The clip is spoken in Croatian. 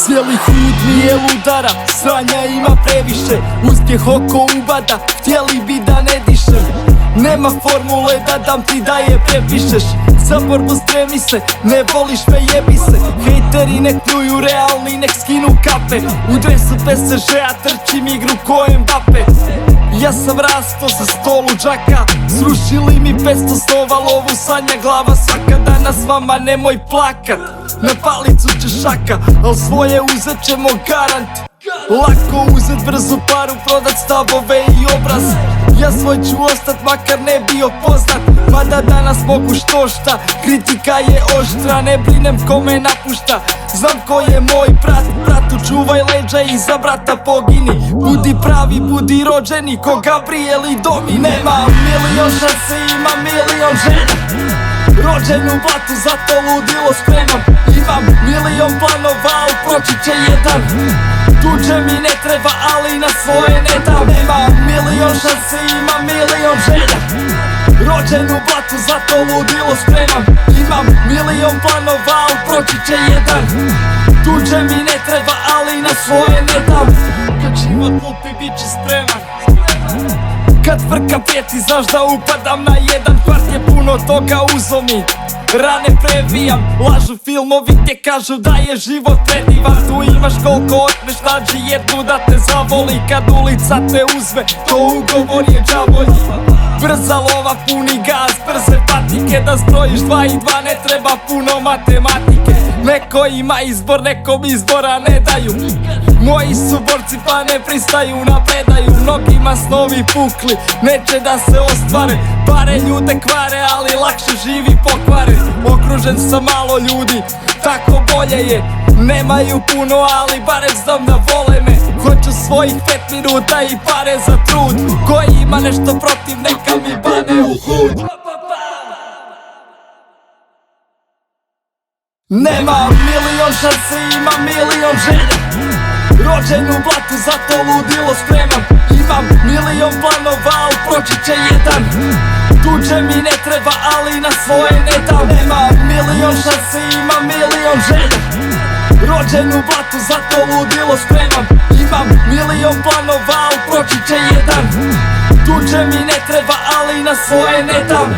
Cijeli hud mi je ludara, sranja ima previše. Uspjeh oko ubada, htjeli bi da ne dišem. Nema formule da dam ti da je prepišeš. Za borbu spremi se, ne voliš me jebi se. Hejteri nek pljuju, realni nek skinu kape. U dresu PSG-a trčim igru ko Mbappe. Ja sam rasto sa stolu džaka, srušili mi 500 snova, lovu sanja glava svaka. Danas vama nemoj plakat, na palicu ćeš šaka, al svoje uzet ćemo garant. Lako uzet brzu paru, prodat stavove i obraz. Ja svoj ću ostat makar ne bio poznat, mada danas mogu što šta. Kritika je oštra, ne brinem ko me napušta. Znam ko je moj brat, bratu čuvaj leđa i za brata pogini. Budi pravi, budi rođeni ko Gabriel i Domi. Nema milion šanse, ima milion želja. Rođen u blatu, zato ludilo spremam. Imam milion planova, ali proći će jedan. Tuđe mi ne treba, ali na svoje ne dam. Nema milion šanse, ima milion želja. Rođen u blatu, zato ludilo spremam. Imam milion planova, ali proći će jedan. Tuđe mi ne treba, ali na svoje ne dam. Kad život lupi, bit će spreman. Kad frka prijeti, znaš da upadam na jedan. Kvart je puno toga uzo mi, rane previjam. Lažu filmovi gdje kažu da je život predivan. Tu imaš koliko otmeš, nađi jednu da te zavoli. Kad ulica te uzme, to ugovor je đavolji. Brza lova, puni gaz, brze patike. Da zbrojiš 2 i 2, ne treba puno matematike. Neko ima izbor, nekom izbora ne daju. Moji su borci pa ne pristaju na predaju. Mnogima snovi pukli, neće da se ostvare. Pare ljude kvare, ali lakše živi pokvaren. Okružen sam malo ljudi, tako bolje je. Nemaju puno, ali barem znam da vole me. Hoću svojih 5 minuta i pare za trud. Ko ima nešto protiv, neka mi bane u hud. Nema milion šanse, ima milion želja. Rođen u blatu, zato ludilo spremam. Imam milion planova, ali proći će jedan. Tuđe mi ne treba, ali na svoje ne dam. Nema milion šanse, ima milion želja. Rođen u blatu, zato ludilo spremam. Imam milion planova, ali proći će jedan. Tuđe mi ne treba, ali na svoje ne dam.